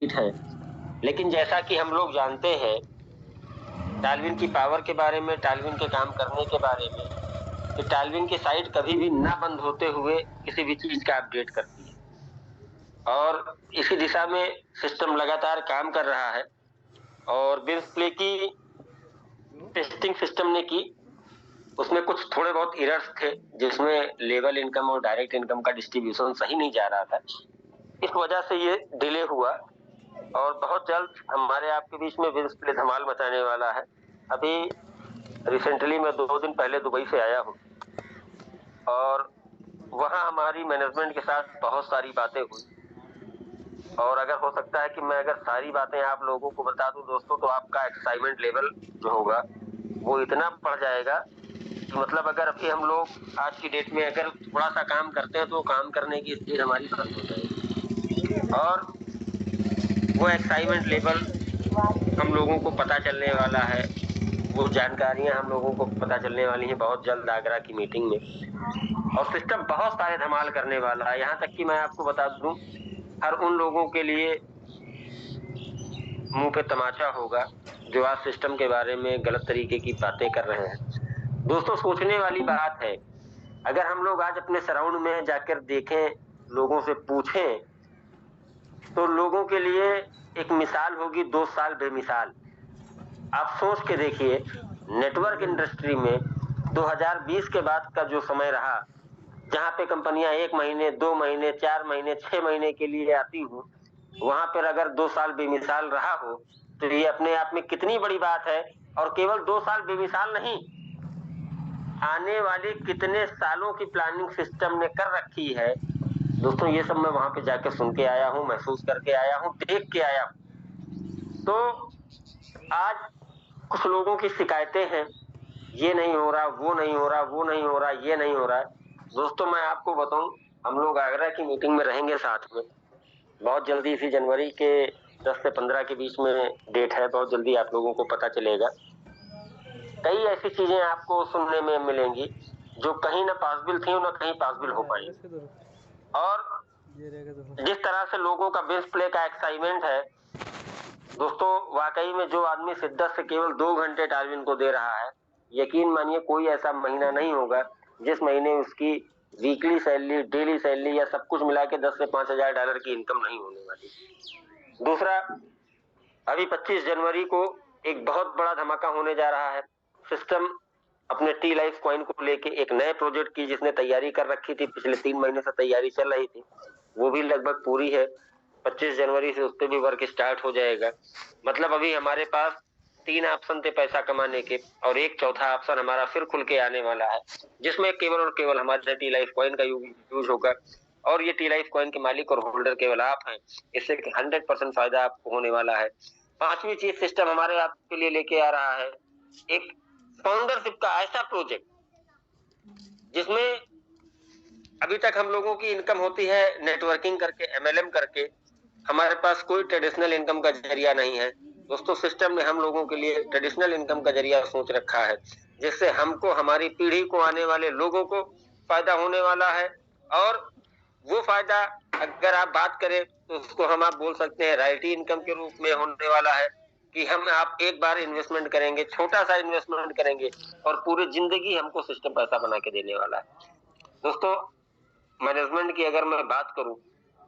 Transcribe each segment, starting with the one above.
है। लेकिन जैसा कि हम लोग जानते हैं टालविन की पावर के बारे में, टालविन के काम करने के बारे में, कि टालविन की साइट कभी भी ना बंद होते हुए किसी भी चीज का अपडेट करती है और इसी दिशा में सिस्टम लगातार काम कर रहा है। और बिल्स प्ले की टेस्टिंग सिस्टम ने की, उसमें कुछ थोड़े बहुत एरर्स थे जिसमें लेवल इनकम और डायरेक्ट इनकम का डिस्ट्रीब्यूशन सही नहीं जा रहा था। इस वजह से ये डिले हुआ और बहुत जल्द हमारे आपके बीच में बिल्स प्ले धमाल मचाने वाला है। अभी रिसेंटली मैं 2 दिन पहले दुबई से आया हूँ और वहां हमारी मैनेजमेंट के साथ बहुत सारी बातें हुई। और अगर हो सकता है कि मैं अगर सारी बातें आप लोगों को बता दूं दोस्तों, तो आपका एक्साइटमेंट लेवल जो होगा वो इतना बढ़ जाएगा कि मतलब अगर अभी हम लोग आज की डेट में अगर थोड़ा सा काम करते हैं तो काम करने की स्पीड हमारी बंद हो जाएगी। और वो एक्साइटमेंट लेवल हम लोगों को पता चलने वाला है, वो जानकारियां हम लोगों को पता चलने वाली हैं बहुत जल्द आगरा की मीटिंग में। और सिस्टम बहुत सारे धमाल करने वाला है, यहाँ तक कि मैं आपको बता दूं हर उन लोगों के लिए मुंह पे तमाचा होगा जो आज सिस्टम के बारे में गलत तरीके की बातें कर रहे हैं। दोस्तों सोचने वाली बात है, अगर हम लोग आज अपने सराउंड में जाकर देखें, लोगों से पूछें, तो लोगों के लिए एक मिसाल होगी 2 साल बेमिसाल। आप सोच के देखिए, नेटवर्क इंडस्ट्री में 2020 के बाद का जो समय रहा, जहां पे कंपनियां 1 महीने 2 महीने 4 महीने 6 महीने के लिए आती हूँ, वहां पर अगर 2 साल बेमिसाल रहा हो तो ये अपने आप में कितनी बड़ी बात है। और केवल 2 साल बेमिसाल नहीं, आने वाले कितने सालों की प्लानिंग सिस्टम ने कर रखी है दोस्तों, ये सब मैं वहां पे जाके सुन के आया हूँ, महसूस करके आया हूँ, देख के आया हूँ। तो आज कुछ लोगों की शिकायतें हैं, ये नहीं हो रहा, वो नहीं हो रहा, वो नहीं हो रहा, ये नहीं हो रहा है। दोस्तों मैं आपको बताऊं, हम लोग आगरा की मीटिंग में रहेंगे साथ में बहुत जल्दी, इसी जनवरी के 10 से 15 के बीच में डेट है, बहुत जल्दी आप लोगों को पता चलेगा। कई ऐसी चीजें आपको सुनने में मिलेंगी जो कहीं ना पॉसिबल थी ना कहीं पॉसिबल हो पाई। और जिस तरह से लोगों का बेस प्ले का एक्साइटमेंट है दोस्तों, वाकई में जो आदमी शिद्दत से केवल 2 घंटे डार्विन को दे रहा है, यकीन मानिए कोई ऐसा महीना नहीं होगा जिस महीने उसकी वीकली सैलरी, डेली सैलरी या सब कुछ मिला के 10 से 5 हजार डॉलर की इनकम नहीं होने वाली। दूसरा, अभी 25 जनवरी को एक बहुत बड़ा धमाका होने जा रहा है। सिस्टम अपने टी लाइफ कॉइन को लेके एक नए प्रोजेक्ट की जिसने तैयारी कर रखी थी, पिछले 3 महीने से तैयारी चल रही थी, वो भी लगभग पूरी है। 25 जनवरी से उस पर भी वर्क स्टार्ट हो जाएगा। मतलब अभी हमारे पास 3 ऑप्शन थे पैसा कमाने के, और एक चौथा ऑप्शन हमारा फिर खुल के आने वाला है, जिसमें केवल और केवल हमारे टी लाइफ कॉइन का यूज होगा। और ये टी लाइफ कॉइन के मालिक और होल्डर केवल आप हैं, इससे 100% फायदा आपको होने वाला है। पांचवी चीज सिस्टम हमारे आपके लिए लेके आ रहा है, एक फाउंडरशिप का ऐसा प्रोजेक्ट जिसमें अभी तक हम लोगों की इनकम होती है नेटवर्किंग करके, एमएलएम करके, हमारे पास कोई ट्रेडिशनल इनकम का जरिया नहीं है। दोस्तों सिस्टम ने हम लोगों के लिए ट्रेडिशनल इनकम का जरिया सोच रखा है, जिससे हमको, हमारी पीढ़ी को, आने वाले लोगों को फायदा होने वाला है। और वो फायदा अगर आप बात करें तो उसको हम आप बोल सकते हैं रॉयल्टी इनकम के रूप में होने वाला है, कि हम आप एक बार इन्वेस्टमेंट करेंगे, छोटा सा इन्वेस्टमेंट करेंगे और पूरी जिंदगी हमको सिस्टम पैसा बना के देने वाला है। दोस्तों मैनेजमेंट की अगर मैं बात करूं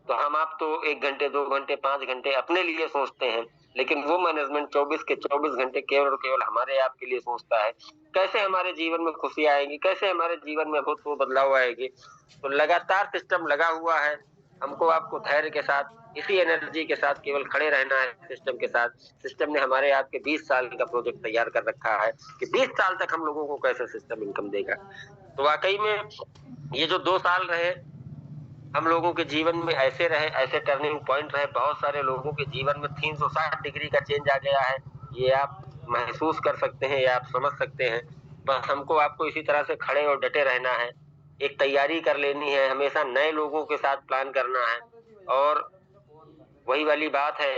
तो हम आप तो 1 घंटे 2 घंटे 5 घंटे अपने लिए सोचते हैं, लेकिन वो मैनेजमेंट 24 के 24 घंटे केवल और केवल हमारे आपके लिए सोचता है, कैसे हमारे जीवन में खुशी आएगी, कैसे हमारे जीवन में अभूतपूर्व बदलाव आएगी। तो लगातार सिस्टम लगा हुआ है, हमको आपको धैर्य के साथ, इसी एनर्जी के साथ केवल खड़े रहना है सिस्टम के साथ। सिस्टम ने हमारे आपके 20 साल का प्रोजेक्ट तैयार कर रखा है कि 20 साल तक हम लोगों को कैसे सिस्टम इनकम देगा। तो वाकई में ये जो 2 साल रहे हम लोगों के जीवन में, ऐसे रहे, ऐसे टर्निंग पॉइंट रहे, बहुत सारे लोगों के जीवन में 360 डिग्री का चेंज आ गया है। ये आप महसूस कर सकते हैं या आप समझ सकते हैं। बस हमको आपको इसी तरह से खड़े और डटे रहना है, एक तैयारी कर लेनी है, हमेशा नए लोगों के साथ प्लान करना है। और वही वाली बात है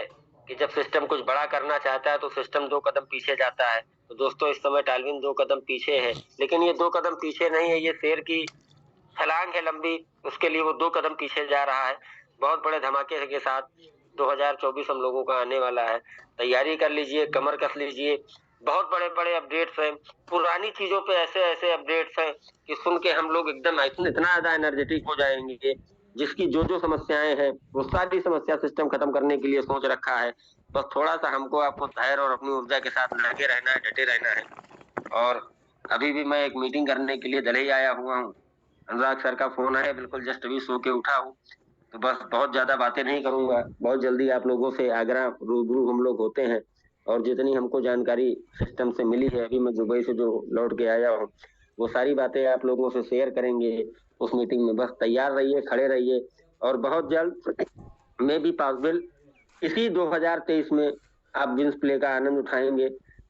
कि जब सिस्टम कुछ बड़ा करना चाहता है तो सिस्टम 2 कदम पीछे जाता है। तो दोस्तों इस समय टालविन 2 कदम पीछे है, लेकिन ये 2 कदम पीछे नहीं है, ये शेर की छलांग है लंबी, उसके लिए वो 2 कदम पीछे जा रहा है बहुत बड़े धमाके के साथ। 2024 हम लोगों का आने वाला है। तैयारी कर लीजिए, कमर कस लीजिए। बहुत बड़े-बड़े अपडेट्स हैं। पुरानी चीज़ों पे ऐसे-ऐसे अपडेट्स हैं कि सुन के हम लोग एकदम इतना ज़्यादा एनर्जेटिक हो जाएँगे, जिसकी जो-जो समस्याएँ हैं, वो सारी समस्या सिस्टम खत्म करने के लिए सोच रखा है। बस थोड़ा-सा हमको आपको धैर्य और अपनी ऊर्जा के साथ लगे रहना है, डटे रहना है। और अभी भी मैं एक मीटिंग करने के लिए दिल्ली आया हुआ हूँ। अनुराग सर का फ़ोन आया, बिल्कुल जस्ट अभी सो के उठा हूँ। तो बस बहुत ज़्यादा बातें नहीं करूँगा। बहुत जल्दी आप लोगों से आगरा रूबरू हम लोग होते हैं और जितनी हमको जानकारी सिस्टम से मिली है, अभी मैं दुबई से जो लौट के आया हूँ, वो सारी बातें आप लोगों से शेयर करेंगे उस मीटिंग में। बस तैयार रहिए, खड़े रहिए और बहुत जल्द मे बी पॉसिबल इसी 2023 में आप विंस प्ले का आनंद उठाएँगे।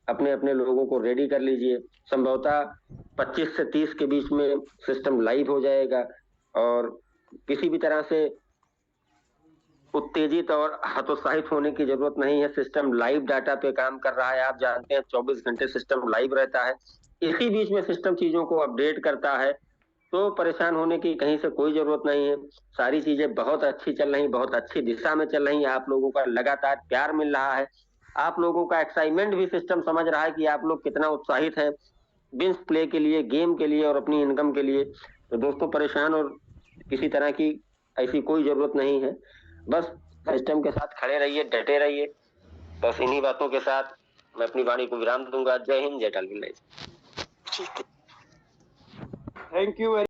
अपने-अपने लोगों को रेडी कर लीजिए। संभवतः 25 से 30 के बीच में सिस्टम लाइव हो जाएगा और किसी भी तरह से उत्तेजित और हतोत्साहित होने की जरूरत नहीं है। सिस्टम लाइव डाटा पे काम कर रहा है। आप जानते हैं 24 घंटे सिस्टम लाइव रहता है। इसी बीच में सिस्टम चीजों को अपडेट करता है, तो परेशान होने की कहीं से कोई जरूरत नहीं है। सारी चीजें बहुत अच्छी चल रही, बहुत अच्छी दिशा में चल रही हैं। आप लोगों का लगातार प्यार मिल रहा है। आप लोगों का एक्साइटमेंट भी सिस्टम समझ रहा है कि आप लोग कितना उत्साहित हैं बिंस प्ले के लिए, गेम के लिए और अपनी इनकम के लिए। तो दोस्तों, परेशान और किसी तरह की ऐसी कोई जरूरत नहीं है। बस सिस्टम के साथ खड़े रहिए, डटे रहिए। बस इन्हीं बातों के साथ मैं अपनी वाणी को विराम दूंगा। जय हिंद, जय टालविल। Thank you.